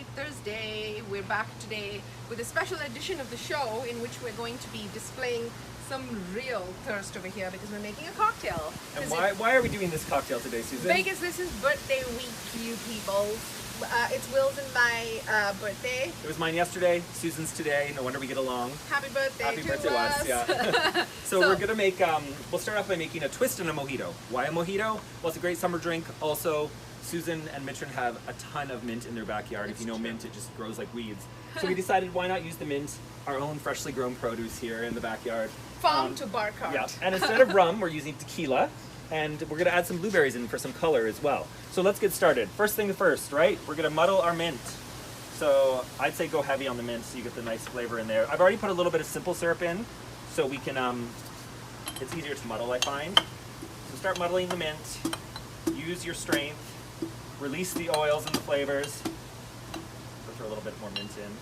Thirsty Thursday. We're back today with a special edition of the show in which we're going to be displaying some real thirst over here because we're making a cocktail. And why are we doing this cocktail today, Susan? Because this is birthday week, you people. It's Will's and my birthday. It was mine yesterday, Susan's today. No wonder we get along. Happy birthday Happy to birthday us. us, yeah. so we're gonna make, we'll start off by making a twist and a mojito. Why a mojito? Well, it's a great summer drink. Also, Susan and Mitrin have a ton of mint in their backyard. If you know mint, it just grows like weeds. So we decided why not use the mint, our own freshly grown produce here in the backyard. Farm to bar cart. Yeah, and instead of rum, we're using tequila. And we're gonna add some blueberries in for some color as well. So let's get started. First thing first, right? We're gonna muddle our mint. So I'd say go heavy on the mint so you get the nice flavor in there. I've already put a little bit of simple syrup in so we can, it's easier to muddle, I find. So start muddling the mint, use your strength, release the oils and the flavors. We'll throw a little bit more mint in.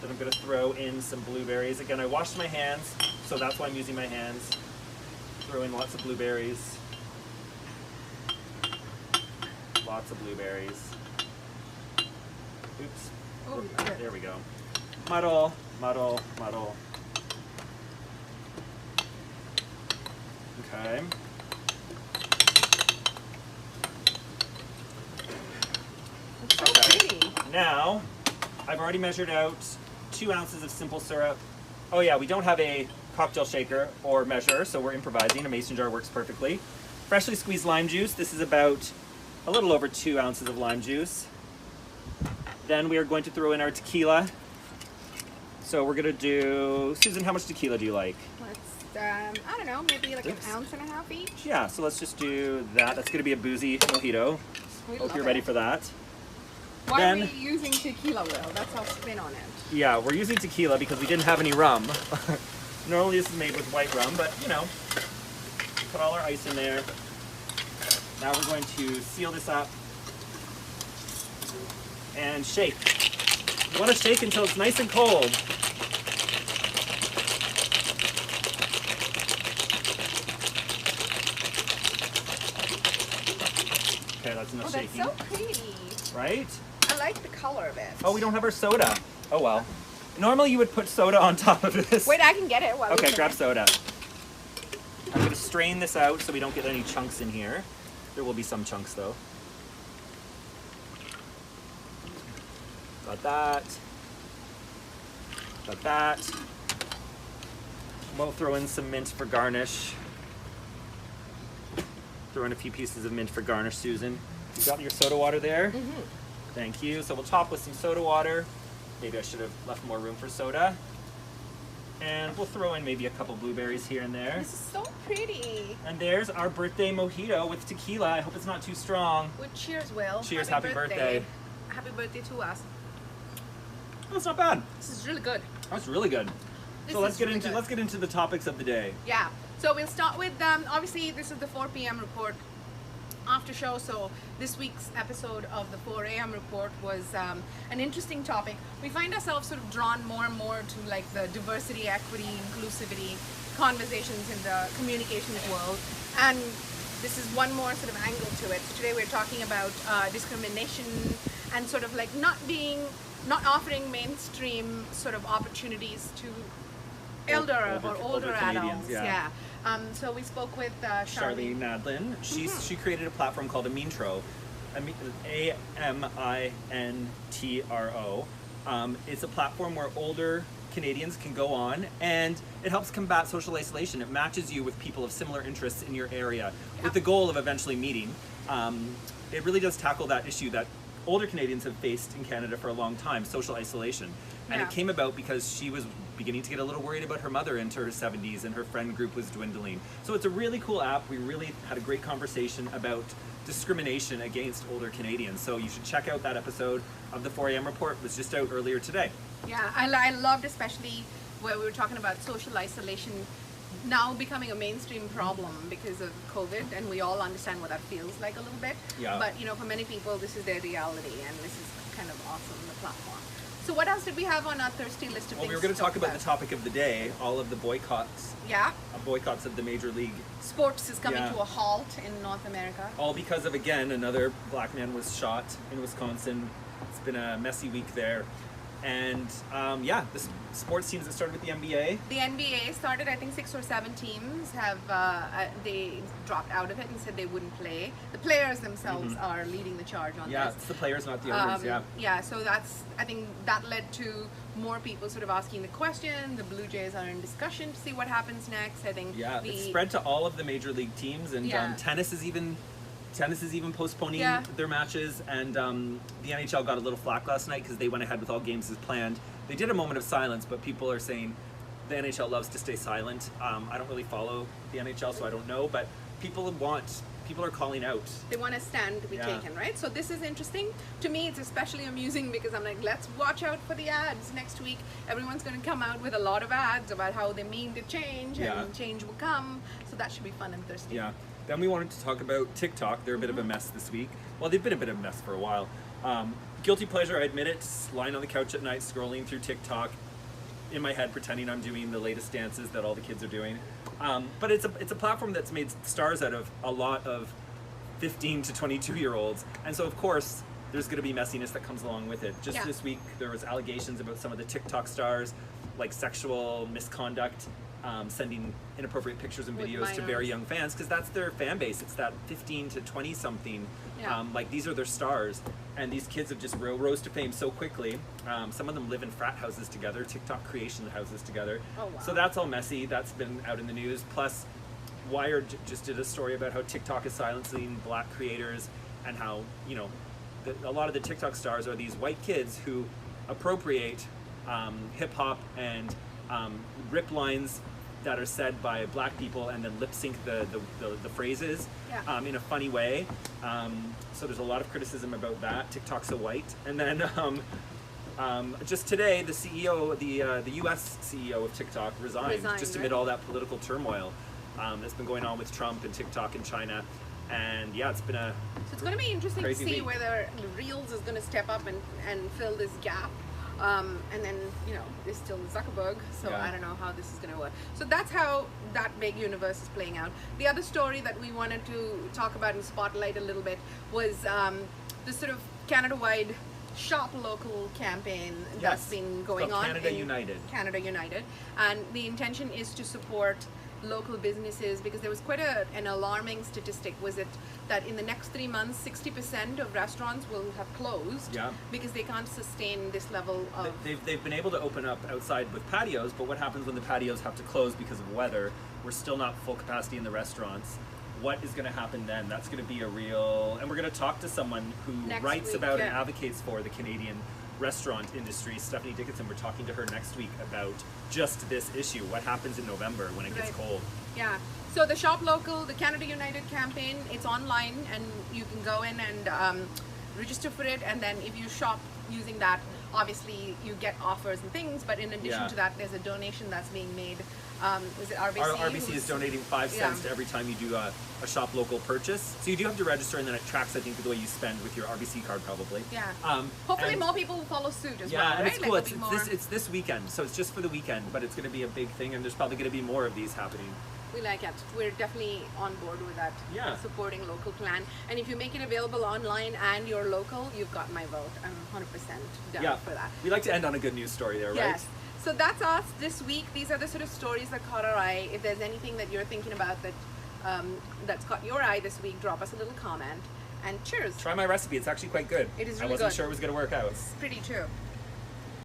Then I'm going to throw in some blueberries. Again, I washed my hands, so that's why I'm using my hands. Throw in lots of blueberries. Lots of blueberries. Oops. Oh, there we go. Muddle, muddle, muddle. Okay. It's so pretty. Now, I've already measured out 2 ounces of simple syrup. Oh yeah, we don't have a cocktail shaker or measure, so we're improvising. A mason jar works perfectly. Freshly squeezed lime juice. This is about a little over 2 ounces of lime juice. Then we are going to throw in our tequila. So we're gonna do, Susan, how much tequila do you like? Let's, I don't know, maybe like an ounce and a half each? Yeah, so let's just do that. That's gonna be a boozy mojito. Hope you're ready for that. Why are we using tequila, Will? That's our spin on it. Yeah, we're using tequila because we didn't have any rum. Normally this is made with white rum, but you know, put all our ice in there. Now we're going to seal this up and shake. You want to shake until it's nice and cold. Okay, that's enough shaking. That's so pretty. Right? I like the color of it. Oh, we don't have our soda. Oh well. Normally you would put soda on top of this. Wait, I can get it. Okay, grab soda. I'm going to strain this out so we don't get any chunks in here. There will be some chunks though. Got that. Got that. We'll throw in some mint for garnish. Throw in a few pieces of mint for garnish, Susan. You got your soda water there? Mm-hmm. Thank you. So we'll top with some soda water. Maybe I should have left more room for soda. And we'll throw in maybe a couple blueberries here and there. This is so pretty. And there's our birthday mojito with tequila. I hope it's not too strong. Well, cheers, Will. Cheers, happy birthday. Happy birthday to us. Oh, it's not bad. This is really good. That's really good. So let's get into the topics of the day. Yeah. So we'll start with obviously this is the 4 p.m. report after show. So this week's episode of the 4 a.m. report was an interesting topic. We find ourselves sort of drawn more and more to like the diversity, equity, inclusivity conversations in the communications world, and this is one more sort of angle to it. So today we're talking about discrimination and sort of like not offering mainstream sort of opportunities to older adults. Yeah. So we spoke with Charlene Nadalin. She created a platform called Amintro, A-M-I-N-T-R-O. It's a platform where older Canadians can go on, and it helps combat social isolation. It matches you with people of similar interests in your area with the goal of eventually meeting. It really does tackle that issue that older Canadians have faced in Canada for a long time, social isolation. And it came about because she was beginning to get a little worried about her mother into her 70s and her friend group was dwindling. So it's a really cool app. We really had a great conversation about discrimination against older Canadians. So you should check out that episode of the 4 a.m. report. It was just out earlier today. Yeah, I loved especially where we were talking about social isolation now becoming a mainstream problem because of COVID, and we all understand what that feels like a little bit. Yeah. But you know, for many people, this is their reality, and this is kind of awesome, the platform. So what else did we have on our thirsty list of Well, things we were going to talk about the topic of the day, all of the boycotts. Yeah. Boycotts of the Major League. Sports is coming Yeah. to a halt in North America. All because of, again, another black man was shot in Wisconsin. It's been a messy week there. And yeah, the sports teams that started with the NBA. The NBA started, I think 6 or 7 teams have, they dropped out of it and said they wouldn't play. The players themselves are leading the charge on Yeah, this. it's the players, not the owners, yeah. Yeah, so that's, I think that led to more people sort of asking the question. The Blue Jays are in discussion to see what happens next. I think Yeah, it's spread to all of the Major League teams, and Yeah. tennis is even postponing Yeah. their matches, and the NHL got a little flack last night because they went ahead with all games as planned. They did a moment of silence, but people are saying the NHL loves to stay silent. I don't really follow the NHL, so I don't know, but people are calling out. they want a stand to be Yeah. taken, right? So this is interesting. To me, it's especially amusing because I'm like, let's watch out for the ads next week. Everyone's going to come out with a lot of ads about how they mean to change Yeah. and change will come. So that should be fun and thirsty. Yeah. Then we wanted to talk about TikTok. They're a bit of a mess this week. Well, they've been a bit of a mess for a while. Guilty pleasure, I admit it. Lying on the couch at night, scrolling through TikTok, in my head pretending I'm doing the latest dances that all the kids are doing. But it's a platform that's made stars out of a lot of 15 to 22-year-olds. And so, of course, there's going to be messiness that comes along with it. Just Yeah. this week, there was allegations about some of the TikTok stars, like sexual misconduct, sending inappropriate pictures and With videos to very minors. young fans, because that's their fan base. It's that 15 to 20 something. Yeah. Like, these are their stars, and these kids have just rose to fame so quickly. Some of them live in frat houses together, TikTok creation houses together. Oh, wow. So that's all messy. That's been out in the news. Plus, Wired just did a story about how TikTok is silencing black creators, and how, you know, a lot of the TikTok stars are these white kids who appropriate hip hop and rip lines that are said by black people and then lip sync the phrases Yeah. in a funny way. So there's a lot of criticism about that. TikTok's so white. And then just today, the CEO, the U.S. CEO of TikTok resigned just amid right? all that political turmoil that's been going on with Trump and TikTok in China. And yeah, it's been a So it's going to be interesting to Crazy see week. whether Reels is going to step up and fill this gap. And then, you know, there's still Zuckerberg, so Yeah. I don't know how this is going to work. So that's how that big universe is playing out. The other story that we wanted to talk about and spotlight a little bit was the sort of Canada-wide shop local campaign that's Yes. been It's going called on. Canada in United. Canada United. And the intention is to support local businesses, because there was quite an alarming statistic. Was it that in the next 3 months 60% of restaurants will have closed Yeah. because they can't sustain this level of They've been able to open up outside with patios, but what happens when the patios have to close because of weather? We're still not full capacity in the restaurants. What is going to happen then? That's going to be a real... And we're going to talk to someone who Next writes week, about and yeah. advocates for the Canadian restaurant industry, Stephanie Dickinson. We're talking to her next week about just this issue. What happens in November when it gets Right. cold? Yeah. So the Shop Local, the Canada United campaign, it's online and you can go in and register for it. And then if you shop using that, obviously you get offers and things. But in addition Yeah. to that, there's a donation that's being made. Is it RBC? Our RBC is donating 5 cents Yeah. to every time you do a Shop Local purchase. So you do have to register, and then it tracks, I think, the way you spend with your RBC card, probably. Yeah. Um, Hopefully and- more people will follow suit as Yeah, well, and right? it's cool. Like, there'll be more- It's this weekend, so it's just for the weekend, but it's going to be a big thing, and there's probably going to be more of these happening. We like it. We're definitely on board with that. Yeah. Supporting local plan. And if you make it available online and you're local, you've got my vote. I'm 100% down Yeah, for that. we like to end on a good news story there, right? Yes. So that's us this week. These are the sort of stories that caught our eye. If there's anything that you're thinking about that that's caught your eye this week, drop us a little comment. And cheers. Try my recipe. It's actually quite good. It is I really wasn't good. sure it was going to work out. It's pretty true.